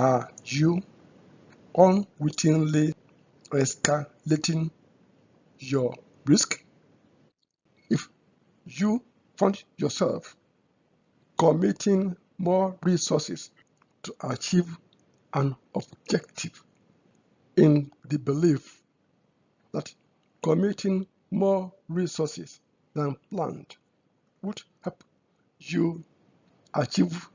Are you unwittingly escalating your risk? If you find yourself committing more resources to achieve an objective in the belief that committing more resources than planned would help you achieve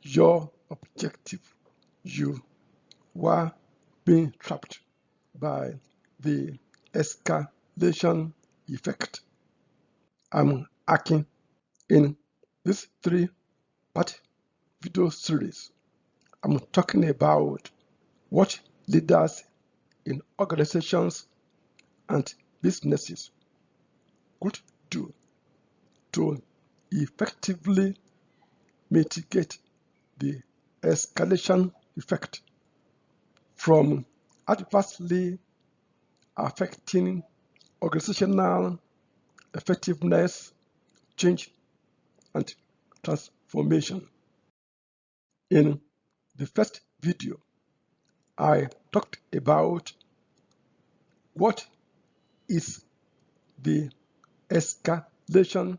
your objective, you were being trapped by the escalation effect. I'm Akin. In this three-part video series, I'm talking about what leaders in organizations and businesses could do to effectively mitigate the escalation effect from adversely affecting organizational effectiveness, change, and transformation. In the first video, I talked about what is the escalation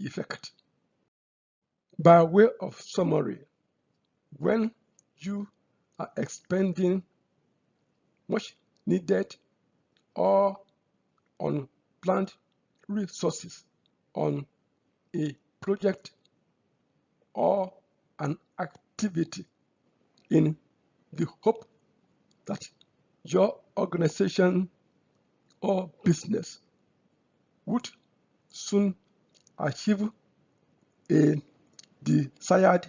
effect. By way of summary, when you are expending much needed or unplanned resources on a project or an activity in the hope that your organization or business would soon achieve a desired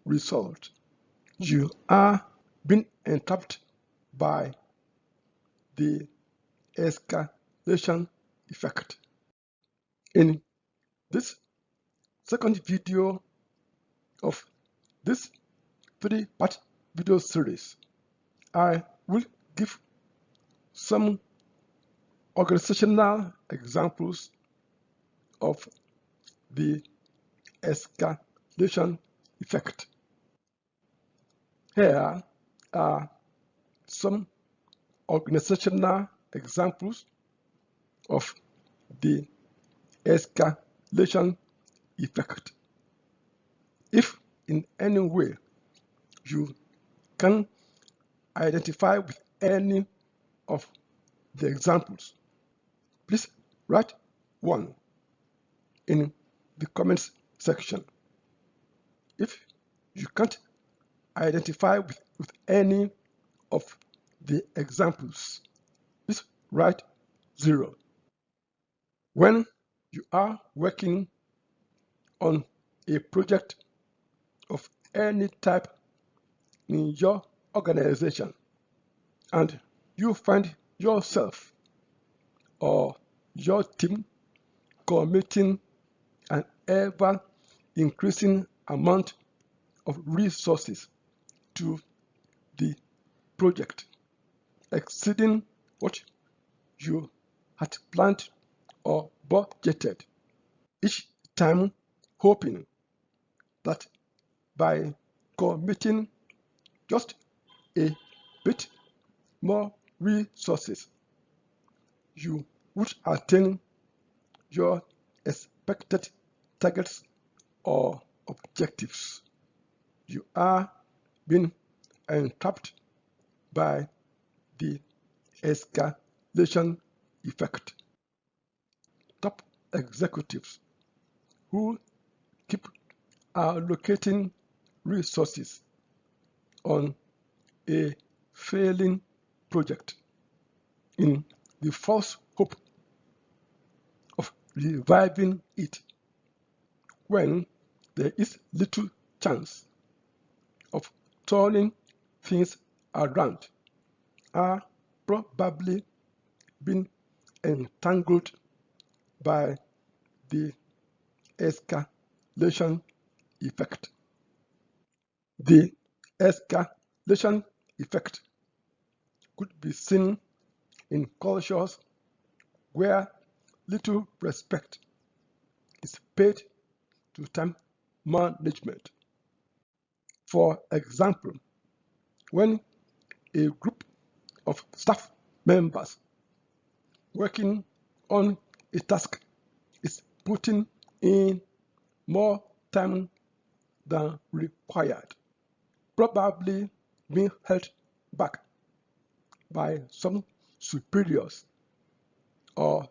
result, you are being entrapped by the escalation effect. In this second video of this three-part video series, I will give some organizational examples of the escalation effect. Here are some organizational examples of the escalation effect. If in any way you can identify with any of the examples, please write one in the comments section. If you can't identify with any of the examples, please write 0. When you are working on a project of any type in your organization and you find yourself or your team committing an ever increasing amount of resources to the project, exceeding what you had planned or budgeted, each time hoping that by committing just a bit more resources, you would attain your expected targets or objectives. You are being entrapped by the escalation effect. Top executives who keep allocating resources on a failing project in the false hope of reviving it when there is little chance of turning things around are probably being entangled by the escalation effect. The escalation effect could be seen in cultures where little respect is paid to time management. For example, when a group of staff members working on a task is putting in more time than required, probably being held back by some superiors or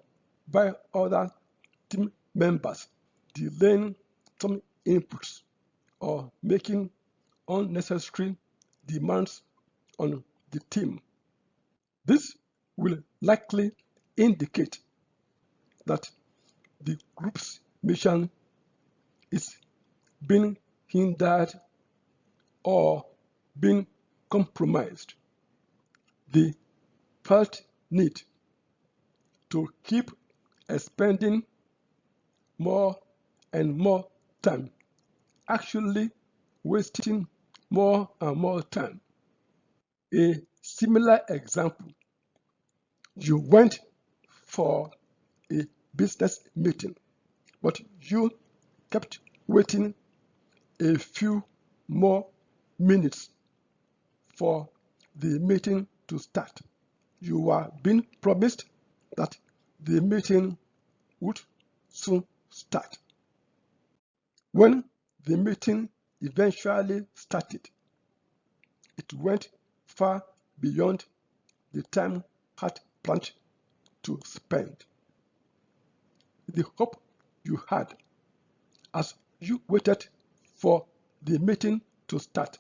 by other team members, delaying some inputs or making unnecessary demands on the team. This will likely indicate that the group's mission is being hindered or being compromised. The felt need to keep expending more and more time, actually wasting more and more time. A similar example: you went for a business meeting, but you kept waiting a few more minutes for the meeting to start. You were being promised that the meeting would soon start. When the meeting eventually started, it went far beyond the time had planned to spend. The hope you had as you waited for the meeting to start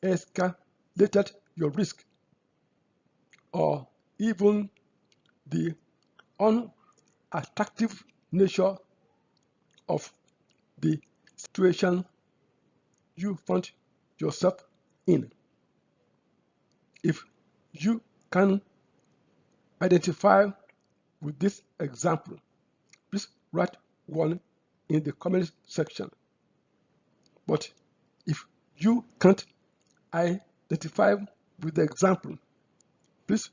escalated your risk, or even the unattractive nature of the situation you found yourself in. If you can identify with this example, please write one in the comment section. But if you can't identify with the example, please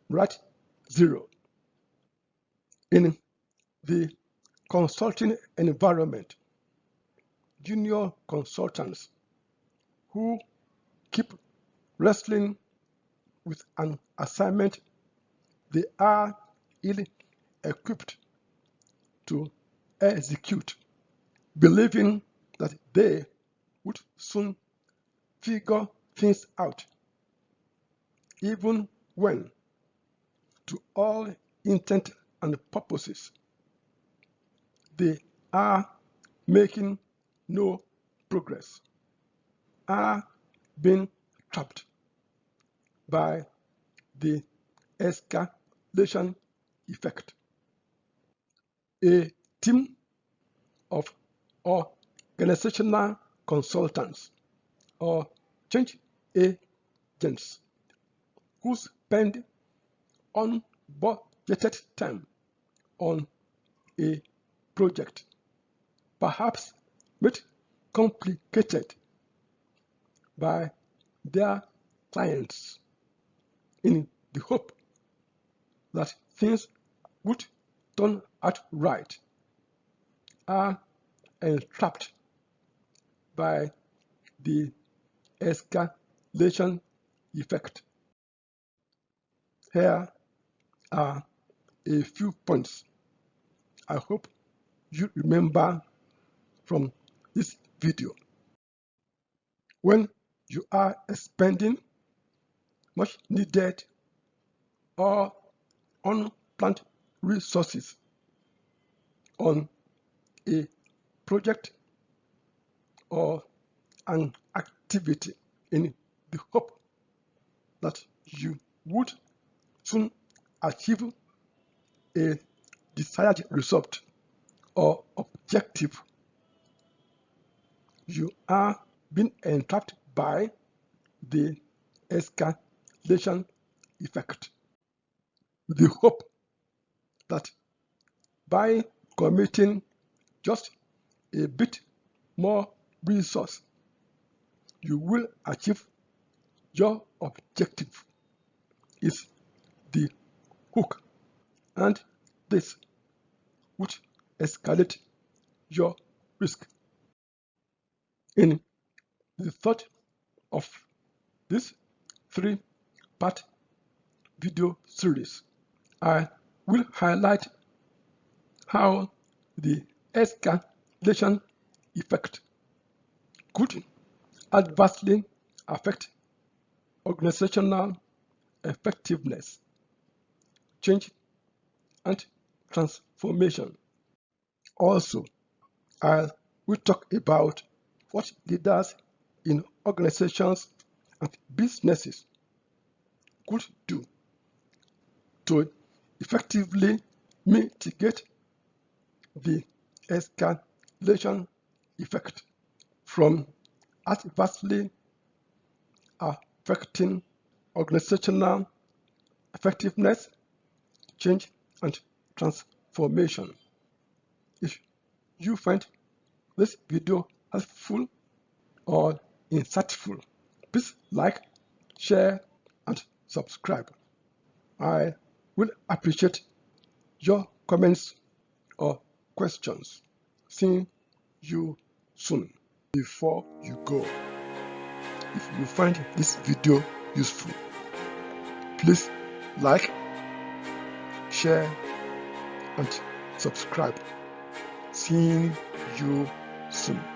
write 0. In the consulting environment, junior consultants who keep wrestling with an assignment they are ill-equipped to execute, believing that they would soon figure things out, even when, to all intent and purposes, they are making no progress, are being trapped by the escalation effect. A team of organizational consultants or change agents who spend unbudgeted time on a project, perhaps made complicated by their clients, in the hope that things would turn out right, are entrapped by the escalation effect. Here are a few points I hope you remember from this video. When you are expending much needed or unplanned resources on a project or an activity in the hope that you would soon achieve a desired result or objective, you are being entrapped by the escalation effect. The hope that by committing just a bit more resource, you will achieve your objective is the hook, and this would escalate your risk. In the thought of this 3-part video series, I will highlight how the escalation effect could adversely affect organizational effectiveness, change, and transformation. Also, I will talk about what leaders in organizations and businesses could do to effectively mitigate the escalation effect from adversely affecting organizational effectiveness, change, and transformation. If you find this video helpful or insightful, please like, share, and subscribe. I will appreciate your comments or questions. See you soon. Before you go, if you find this video useful, please like, share, and subscribe. See you soon.